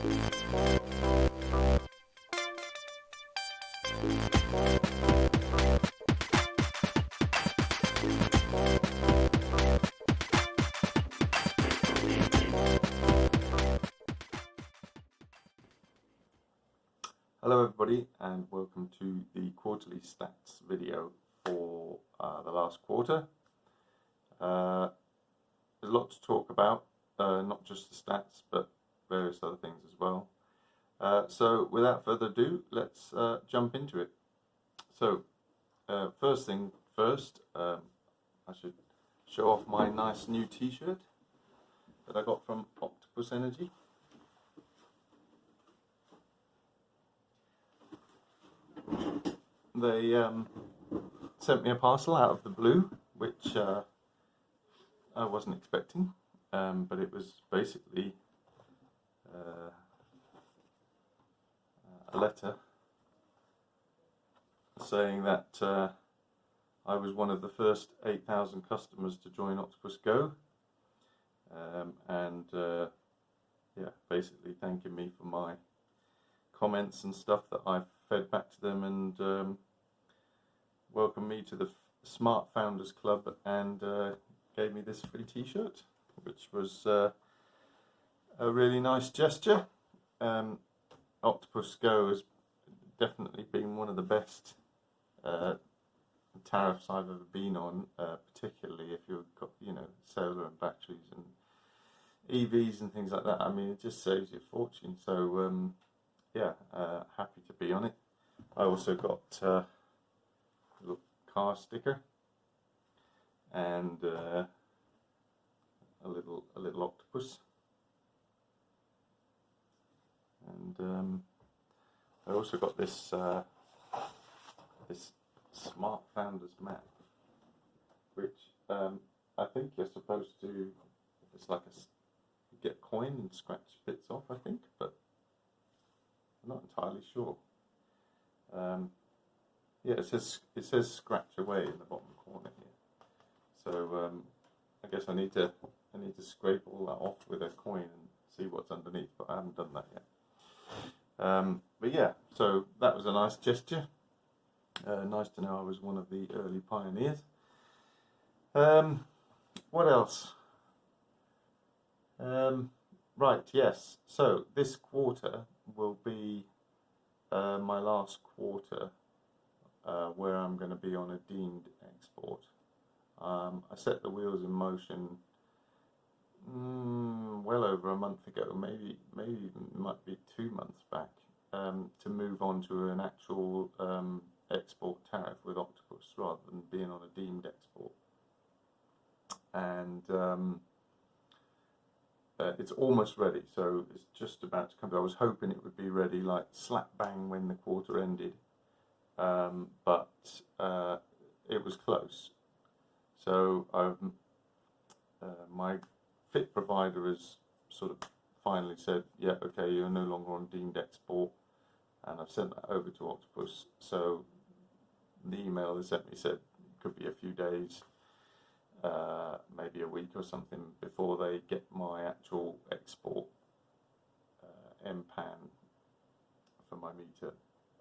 Hello everybody and welcome to the quarterly stats video for the last quarter. There's a lot to talk about, not just the stats but various other things as well. So without further ado, let's jump into it. So first thing first, I should show off my nice new t-shirt that I got from Octopus Energy. They sent me a parcel out of the blue, which I wasn't expecting, but it was basically a letter saying that I was one of the first 8,000 customers to join Octopus Go, and yeah, basically thanking me for my comments and stuff that I've fed back to them, and welcomed me to the Smart Founders Club, and gave me this free t-shirt, which was a really nice gesture. Octopus Go has definitely been one of the best tariffs I've ever been on, particularly if you've got, solar and batteries and EVs and things like that. I mean, it just saves you a fortune. So yeah, happy to be on it. I also got a little car sticker and a little octopus, and I also got this this Smart Founders map, which I think you're supposed to. It's like you get a coin and scratch bits off, I think, but I'm not entirely sure. Yeah, it says scratch away in the bottom corner here. So I guess I need to scrape all that off with a coin and see what's underneath, but I haven't done that yet. But yeah, so that was a nice gesture. Nice to know I was one of the early pioneers. What else? Right, yes. So this quarter will be my last quarter where I'm going to be on a deemed export. I set the wheels in motion well over a month ago, maybe even might be 2 months back, to move on to an actual export tariff with Octopus rather than being on a deemed export. And it's almost ready, so it's just about to come. I was hoping it would be ready like slap bang when the quarter ended, but it was close. So my FIT provider has sort of finally said, yeah, okay, you're no longer on deemed export, and I've sent that over to Octopus. So the email they sent me said it could be a few days, maybe a week or something before they get my actual export MPAN for my meter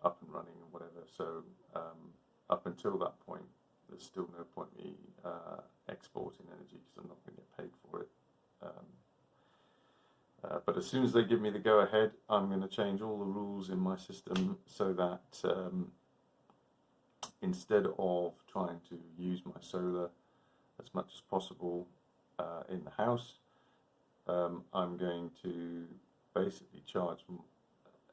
up and running and whatever. So up until that point, there's still no point me exporting energy because I'm not going to get paid for it. But as soon as they give me the go ahead, I'm going to change all the rules in my system so that instead of trying to use my solar as much as possible in the house, I'm going to basically charge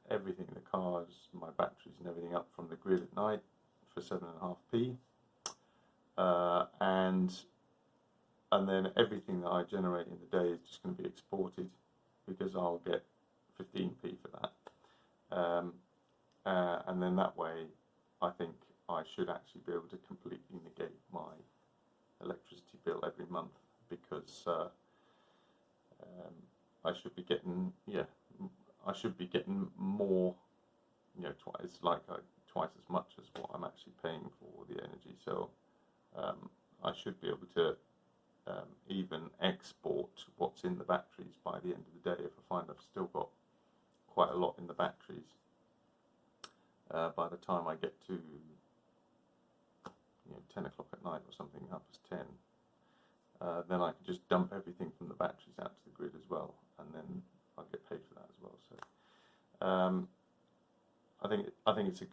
everything, the cars, my batteries and everything, up from the grid at night for 7.5p, and then everything that I generate in the day is just going to be exported, because I'll get 15p for that, and then that way I think I should actually be able to completely negate my electricity bill every month, because I should be getting more, twice as much as what I'm actually paying for the energy. So I should be able to even export what's in the batteries by the end of the day if I find I've still got quite a lot in the batteries. By the time I get to 10 o'clock at night or something, half past 10, then I can just dump everything from the batteries out to the grid as well, and then I'll get paid for that as well. So I think it's a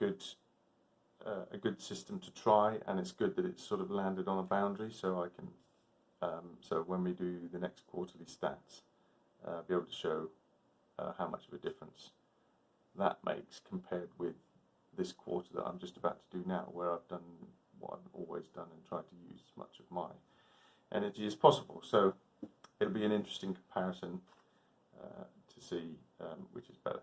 good system to try, and it's good that it's sort of landed on a boundary, so I can so when we do the next quarterly stats, be able to show how much of a difference that makes compared with this quarter that I'm just about to do now, where I've done what I've always done and tried to use as much of my energy as possible. So it'll be an interesting comparison to see which is better.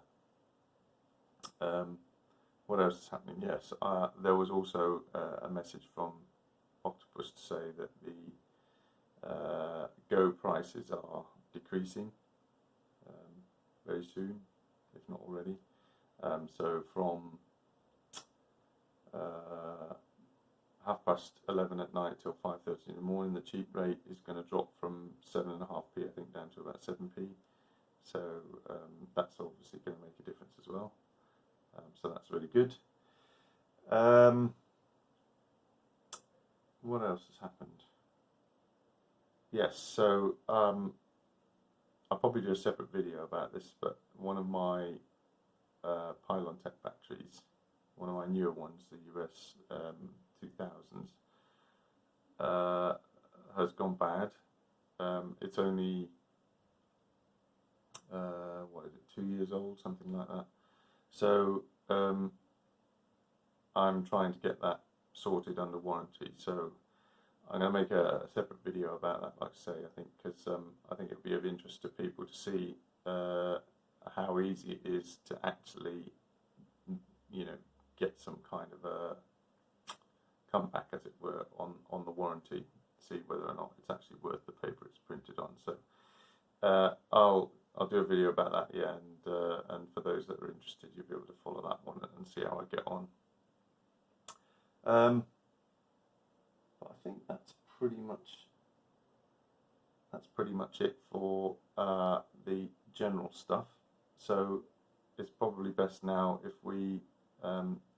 What else is happening? Yes, there was also a message from Octopus to say that the Go prices are decreasing very soon, if not already. So from 11:30 at night till 5:30 in the morning, the cheap rate is going to drop from 7.5p, I think, down to about 7p. So that's obviously going to make a difference as well. So that's really good. What else has happened? Yes, so I'll probably do a separate video about this, but one of my Pylon Tech batteries, one of my newer ones, the US 2000s, has gone bad. It's only, what is it, 2 years old, something like that. So I'm trying to get that sorted under warranty. So I'm going to make a separate video about that, like I say, I think, because I think it'll be of interest to people to see how easy it is to actually, get some kind of a comeback, as it were, on the warranty, see whether or not it's actually worth the paper it's printed on. So I'll do a video about that, yeah, and for those that are interested, you'll be able to follow that one and see how I get on. But I think that's pretty much it for the general stuff. So it's probably best now if we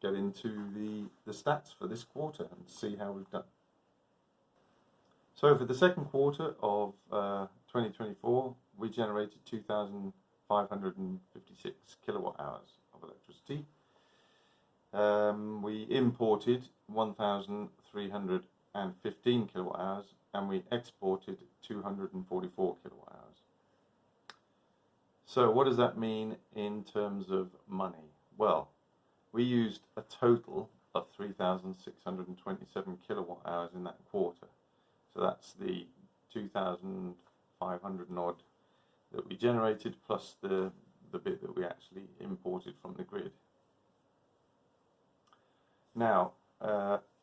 get into the stats for this quarter and see how we've done. So for the second quarter of 2024, we generated 2,556 kilowatt hours of electricity. We imported 1,315 kilowatt hours, and we exported 244 kilowatt hours. So what does that mean in terms of money? Well, we used a total of 3,627 kilowatt hours in that quarter. So that's the 2,500 and odd that we generated, plus the bit that we actually imported from the grid. Now,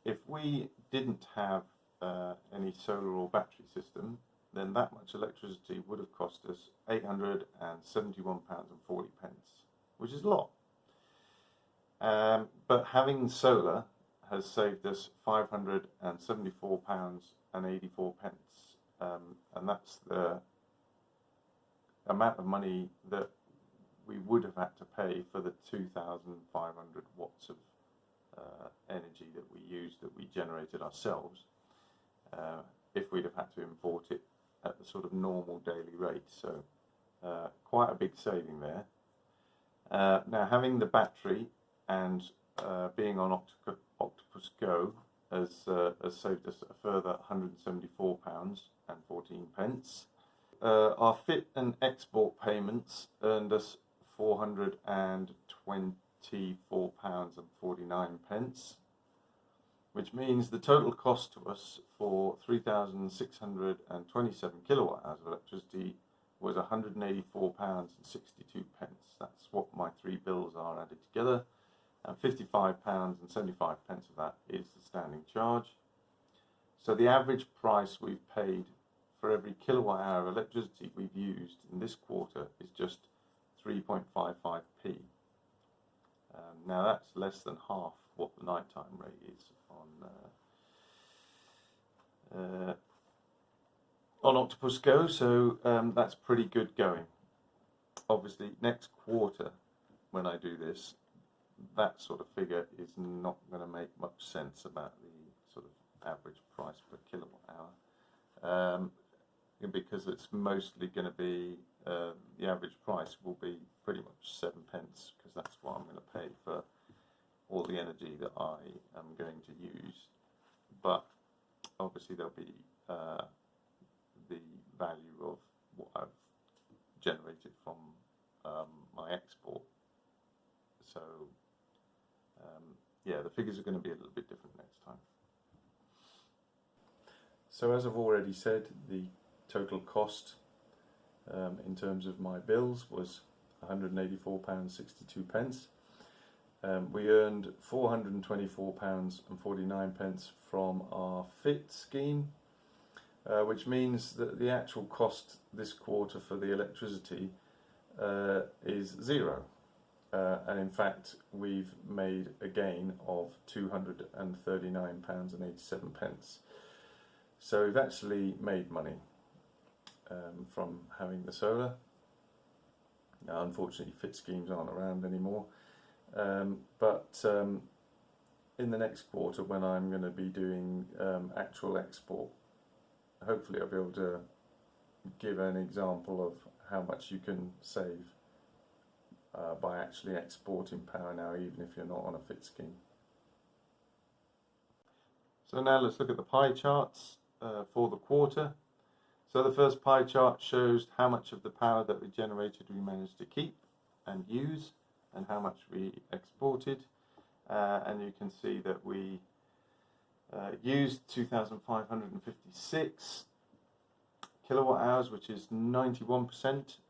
if we didn't have any solar or battery system, then that much electricity would have cost us £871.40, which is a lot. But having solar has saved us £574.84, and that's the amount of money that we would have had to pay for the 2,500 watts of energy that we used, that we generated ourselves, if we'd have had to import it at the sort of normal daily rate. So quite a big saving there. Now, having the battery and being on Octopus Go has saved us a further £174.14. Our fit and export payments earned us £424.49, which means the total cost to us for 3,627 kilowatt hours of electricity was £184.62. That's what my three bills are added together, and £55.75 of that is the standing charge. So the average price we've paid for every kilowatt hour of electricity we've used in this quarter is just 3.55p. Now that's less than half what the nighttime rate is on Octopus Go, so that's pretty good going. Obviously next quarter when I do this, that sort of figure is not going to make much sense about the sort of average price per kilowatt hour, because it's mostly going to be the average price will be pretty much 7 pence, because that's what I'm going to pay for all the energy that I am going to use. But obviously there'll be the value of what I've generated from my export. So yeah, the figures are going to be a little bit different next time. So as I've already said, the total cost in terms of my bills was £184.62. We earned £424.49 from our FIT scheme, which means that the actual cost this quarter for the electricity is zero. And in fact, we've made a gain of £239.87. So we've actually made money from having the solar. Now, unfortunately, FIT schemes aren't around anymore. But in the next quarter, when I'm going to be doing actual export, hopefully I'll be able to give an example of how much you can save by actually exporting power now, even if you're not on a FIT scheme. So now let's look at the pie charts for the quarter. So the first pie chart shows how much of the power that we generated we managed to keep and use, and how much we exported, and you can see that we used 2,556 kilowatt hours, which is 91%,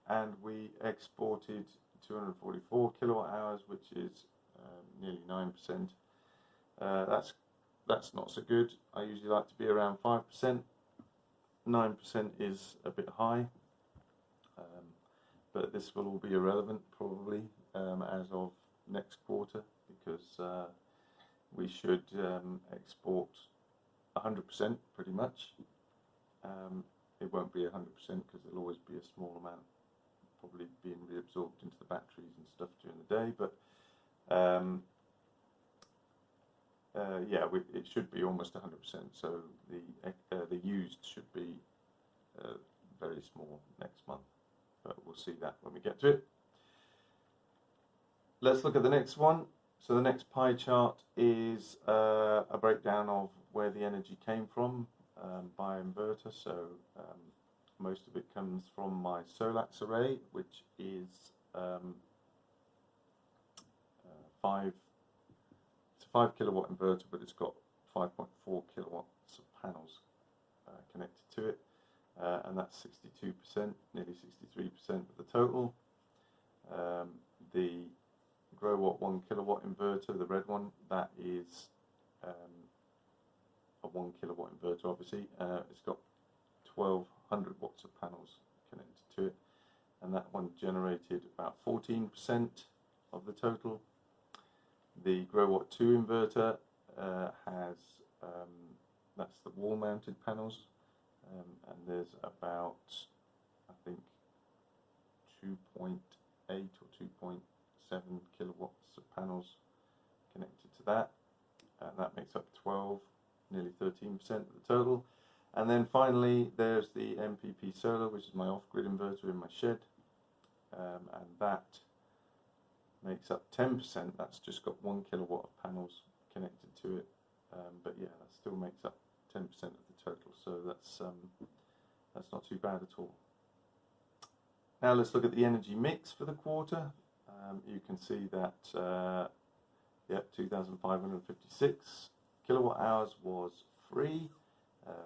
and we exported 244 kilowatt hours, which is nearly 9%. That's not so good. I usually like to be around 5%. 9% is a bit high, but this will all be irrelevant probably as of next quarter, because we should export 100% pretty much. It won't be 100% because there'll always be a small amount probably being reabsorbed into the batteries and stuff during the day, but yeah, it should be almost 100%, so the used should be very small next month, but we'll see that when we get to it. Let's look at the next one. So the next pie chart is a breakdown of where the energy came from by inverter. So most of it comes from my Solax array, which is 5 kilowatt inverter, but it's got 5.4 kilowatts of panels connected to it, and that's 62%, nearly 63% of the total. The Growatt 1 kilowatt inverter, the red one, that is a 1 kilowatt inverter obviously. It's got 1200 watts of panels connected to it, and that one generated about 14% of the total. The Growatt 2 inverter has, that's the wall mounted panels, and there's about, I think, 2.8 or 2.7 kilowatts of panels connected to that, and that makes up 12, nearly 13% of the total. And then finally there's the MPP solar, which is my off-grid inverter in my shed, and that makes up 10%. That's just got 1 kilowatt of panels connected to it, but yeah, that still makes up 10% of the total, so that's not too bad at all. Now let's look at the energy mix for the quarter. You can see that 2,556 kilowatt hours was free,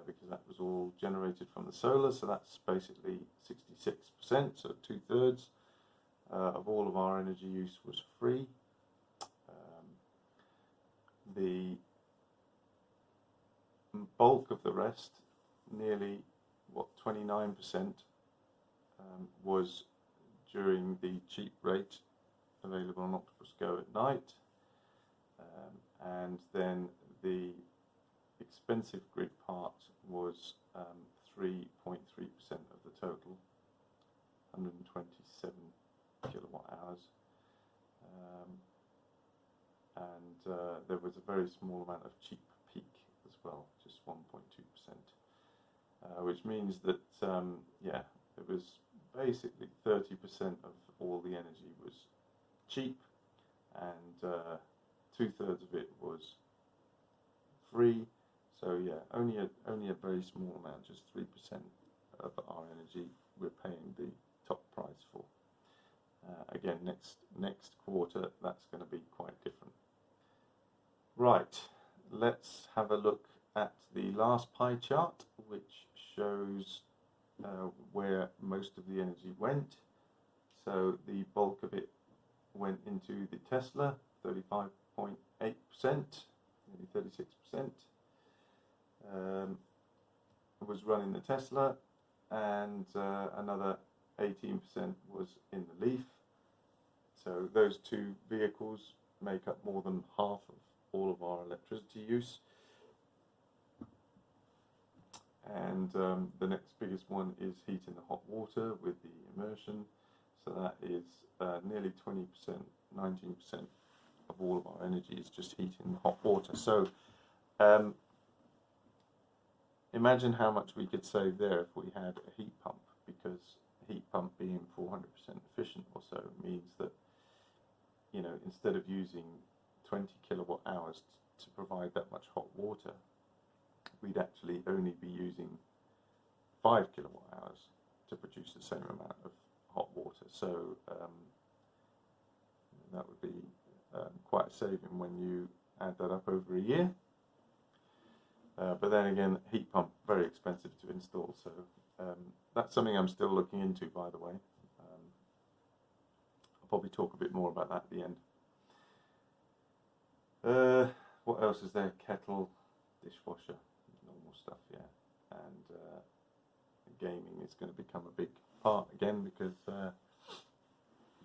because that was all generated from the solar, so that's basically 66%, so 2/3 of all of our energy use was free. The bulk of the rest, nearly 29%, was during the cheap rate available on Octopus Go at night, and then the expensive grid part was 3.3% of the total, 127 kilowatt hours, there was a very small amount of cheap peak as well, just 1.2%, which means that yeah, it was basically 30% of all the energy was cheap, and 2/3 of it was free. So yeah, only a very small amount, just 3% of our energy we're paying the top price for. Again, next quarter that's going to be quite different. Right, let's have a look at the last pie chart, which shows where most of the energy went. So the bulk of it went into the Tesla, 35.8%, nearly 36%. Was running the Tesla, and another 18% was in the Leaf. So those two vehicles make up more than half of all of our electricity use. And the next biggest one is heating the hot water with the immersion. So that is nearly 20%, 19% of all of our energy is just heating the hot water. So imagine how much we could save there if we had a heat pump, because a heat pump being 400% efficient or so means that, you know, instead of using 20 kilowatt hours to provide that much hot water, we'd actually only be using 5 kilowatt hours to produce the same amount of hot water. So that would be quite a saving when you add that up over a year. But then again, heat pump, very expensive to install, so that's something I'm still looking into, by the way. I'll probably talk a bit more about that at the end. What else is there? Kettle, dishwasher, normal stuff, yeah. And gaming is going to become a big part again, because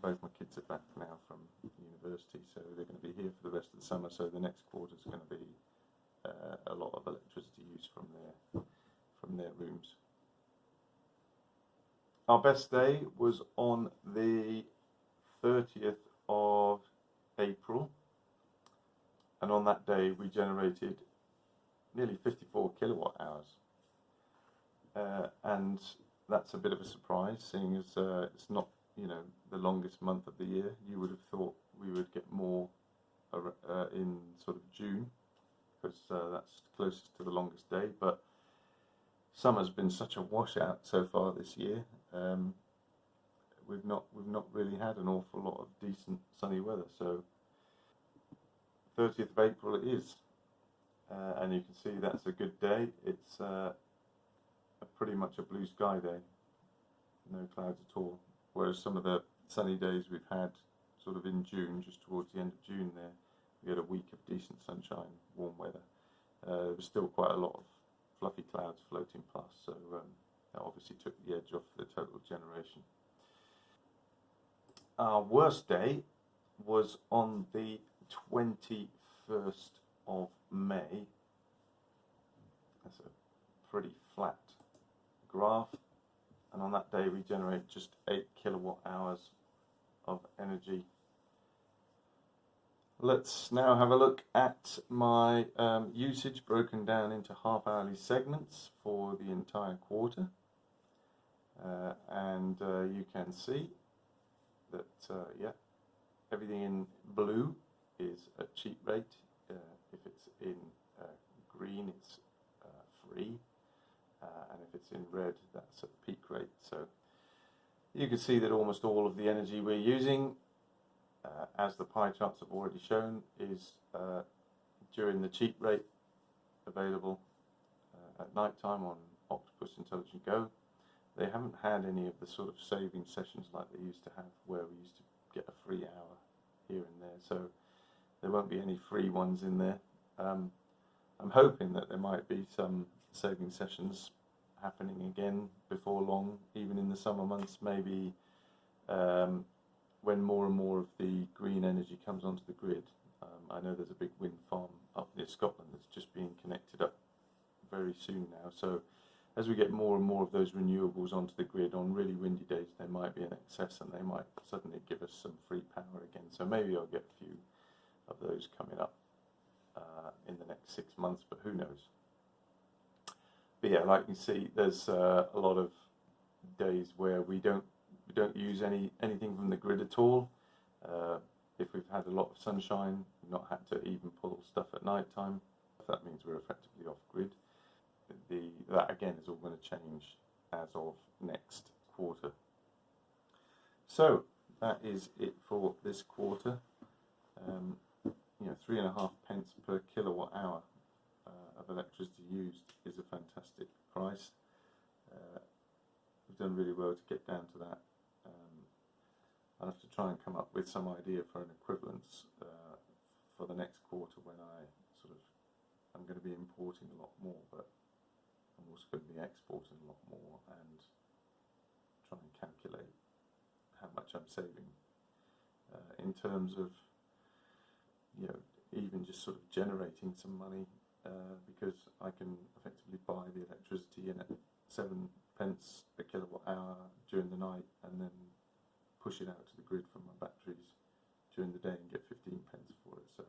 both my kids are back now from university, so they're going to be here for the rest of the summer, so the next quarter is going to be a lot of electricity use from their rooms. Our best day was on the 30th of April, and on that day we generated nearly 54 kilowatt hours, and that's a bit of a surprise, seeing as it's not, you know, the longest month of the year. You would have thought we would get more in sort of June, because that's closest to the longest day, but summer's been such a washout so far this year. We've not really had an awful lot of decent sunny weather. So 30th of April it is, and you can see that's a good day. It's pretty much a blue sky day, no clouds at all. Whereas some of the sunny days we've had sort of in June, just towards the end of June there, we had a week of decent sunshine, warm weather. There was still quite a lot of fluffy clouds floating past, so that obviously took the edge off the total generation. Our worst day was on the 21st of May. That's a pretty flat graph, and on that day we generated just 8 kilowatt hours of energy. Let's now have a look at my usage broken down into half-hourly segments for the entire quarter, and you can see that yeah, everything in blue is at cheap rate. If it's in green, it's free, and if it's in red, that's at peak rate. So you can see that almost all of the energy we're using, as the pie charts have already shown, is during the cheap rate, available at night time on Octopus Intelligent Go. They haven't had any of the sort of saving sessions like they used to have, where we used to get a free hour here and there, so there won't be any free ones in there. I'm hoping that there might be some saving sessions happening again before long, even in the summer months, maybe when more and more of the green energy comes onto the grid. I know there's a big wind farm up near Scotland that's just being connected up very soon now, so as we get more and more of those renewables onto the grid on really windy days, there might be an excess and they might suddenly give us some free power again. So maybe I'll get a few of those coming up. in the next 6 months, but who knows. But yeah, like you see, there's a lot of days where we don't use anything from the grid at all. If we've had a lot of sunshine, we've not had to even pull stuff at night time. That means we're effectively off grid. That again is all going to change as of next quarter. So that is it for this quarter. 3.5 pence per kilowatt hour of electricity used is a fantastic price. We've done really well to get down to that. I'll have to try and come up with some idea for an equivalence for the next quarter when I'm going to be importing a lot more, but I'm also going to be exporting a lot more, and try and calculate how much I'm saving in terms of even just sort of generating some money, because I can effectively buy the electricity in at 7 pence a kilowatt hour during the night, and then push it out to the grid from my batteries during the day and get 15 pence for it. So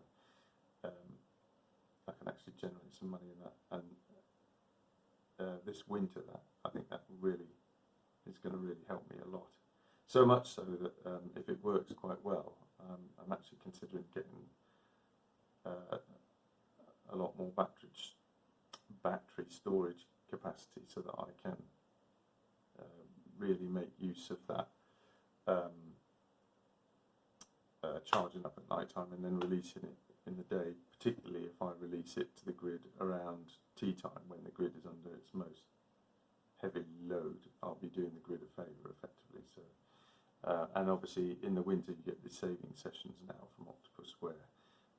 I can actually generate some money in that. And this winter, I think that really is going to really help me a lot. So much so that if it works quite well, I'm actually considering getting a lot more battery storage capacity, so that I can really make use of that charging up at night time and then releasing it in the day, particularly if I release it to the grid around tea time when the grid is under its most heavy load. I'll be doing the grid a favour effectively. So, and obviously in the winter you get the saving sessions now from Octopus, where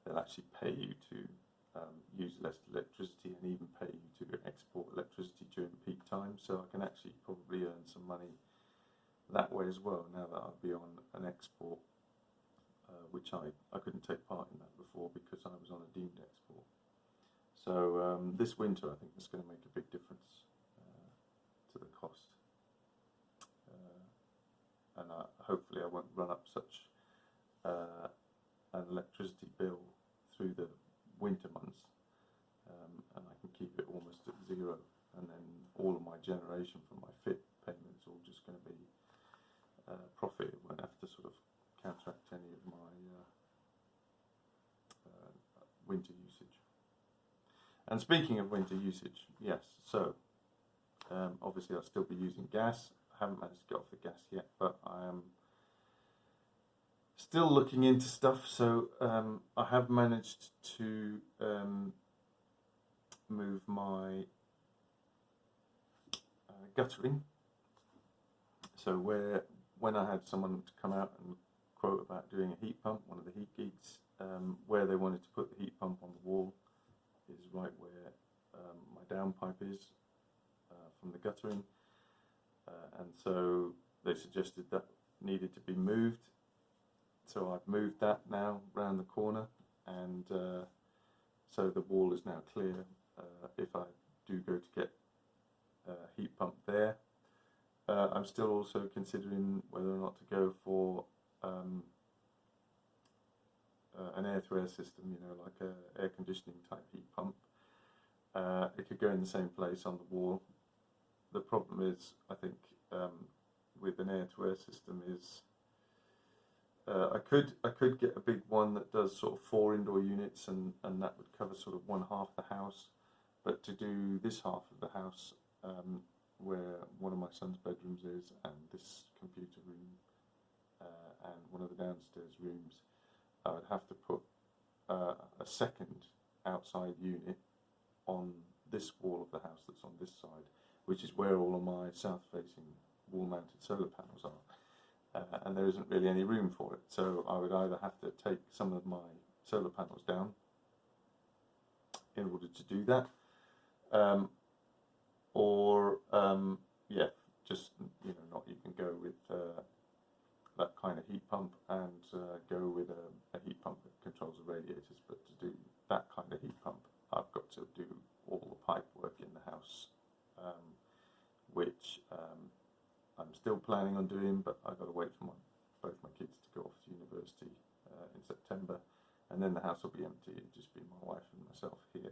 they'll actually pay you to use less electricity, and even pay you to export electricity during peak time. So I can actually probably earn some money that way as well, now that I'll be on an export, which I couldn't take part in that before because I was on a deemed export. So this winter I think it's going to make a big difference to the cost, and hopefully I won't run up such an electricity bill through the winter months, and I can keep it almost at zero, and then all of my generation from my FIT payments are all just going to be profit. It won't have to sort of counteract any of my winter usage. And speaking of winter usage, yes, so obviously I'll still be using gas. I haven't managed to get off the gas yet, but I am still looking into stuff. So I have managed to move my guttering. So when I had someone to come out and quote about doing a heat pump, one of the heat geeks, where they wanted to put the heat pump on the wall is right where my downpipe is from the guttering, and so they suggested that needed to be moved. So I've moved that now round the corner, and so the wall is now clear if I do go to get a heat pump there. I'm still also considering whether or not to go for an air-to-air system, like a air conditioning type heat pump. It could go in the same place on the wall. The problem is, I think, with an air-to-air system is I could get a big one that does sort of 4 indoor units, and that would cover sort of one half the house. But to do this half of the house, where one of my son's bedrooms is, and this computer room, and one of the downstairs rooms, I would have to put a second outside unit on this wall of the house that's on this side, which is where all of my south-facing wall-mounted solar panels are. And there isn't really any room for it, so I would either have to take some of my solar panels down in order to do that, or just not even go with that kind of heat pump, and go with a heat pump that controls the radiators. But to do that kind of heat pump, I've got to do all the pipe work in the house, which I'm still planning on doing, but I've got to wait for both my kids to go off to university in September, and then the house will be empty. It'll just be my wife and myself here,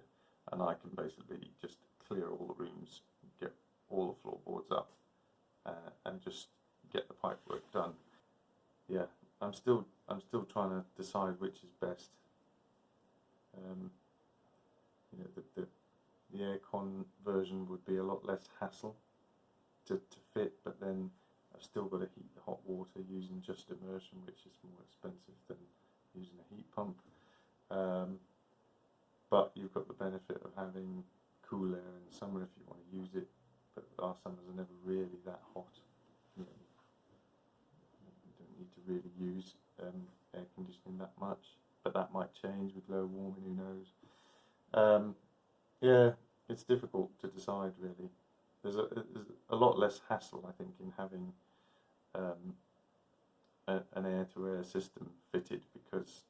and I can basically just clear all the rooms, get all the floorboards up, and just get the pipework done. Yeah, I'm still trying to decide which is best. You know, the aircon version would be a lot less hassle to fit, but then I've still got to heat the hot water using just immersion, which is more expensive than using a heat pump. But you've got the benefit of having cool air in the summer if you want to use it, but our summers are never really that hot. You know, you don't need to really use air conditioning that much, but that might change with global warming, who knows. Yeah, it's difficult to decide really. There's a lot less hassle, I think, in having an air-to-air system fitted, because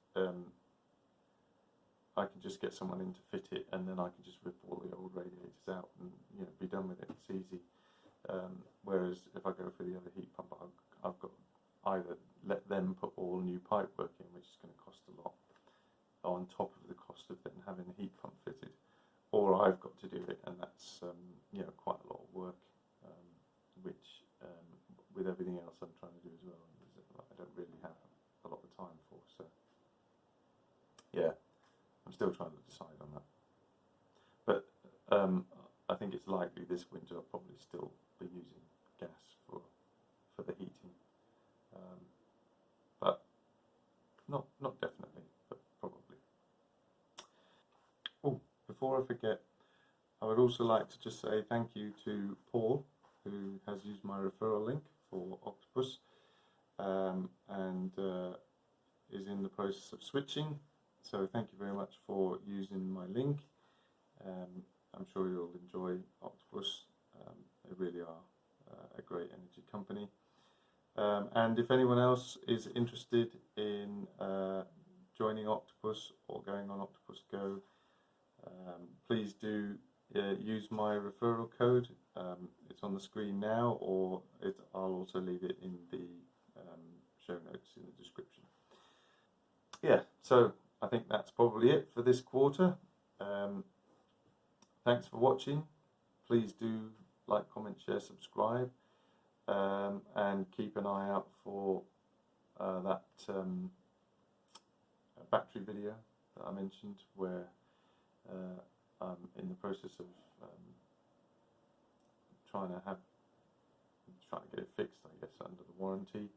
I can just get someone in to fit it, and then I can just rip all the old radiators out and, you know, be done with it. It's easy. Whereas if I go for the other heat pump, I've got either let them put all new pipework in, which is going to cost a lot, on top of the cost of then having a heat pump fitted, or I've got to do it, and that's you know, quite a lot of work, which with everything else I'm trying to do as well, I don't really have a lot of time for. So yeah, I'm still trying to decide on that. But I think it's likely this winter I'll probably still be using gas for the heating, but not definitely, but probably. Oh, before I forget, I would also like to just say thank you to Paul, who has used my referral link for Octopus, and is in the process of switching. So thank you very much for using my link. I'm sure you'll enjoy Octopus. They really are a great energy company. And if anyone else is interested in joining Octopus or going on Octopus Go, please do use my referral code. It's on the screen now, or I'll also leave it in the show notes in the description. Yeah, so I think that's probably it for this quarter. Thanks for watching. Please do like, comment, share, subscribe, and keep an eye out for that battery video that I mentioned, where I'm in the process of trying to get it fixed, I guess, under the warranty.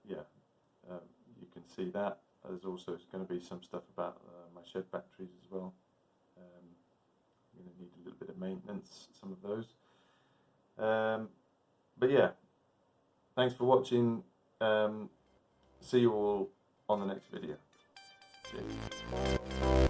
Yeah, you can see that. There's also going to be some stuff about my shed batteries as well. I'm going to need a little bit of maintenance, some of those. But yeah, thanks for watching. See you all on the next video. Cheers.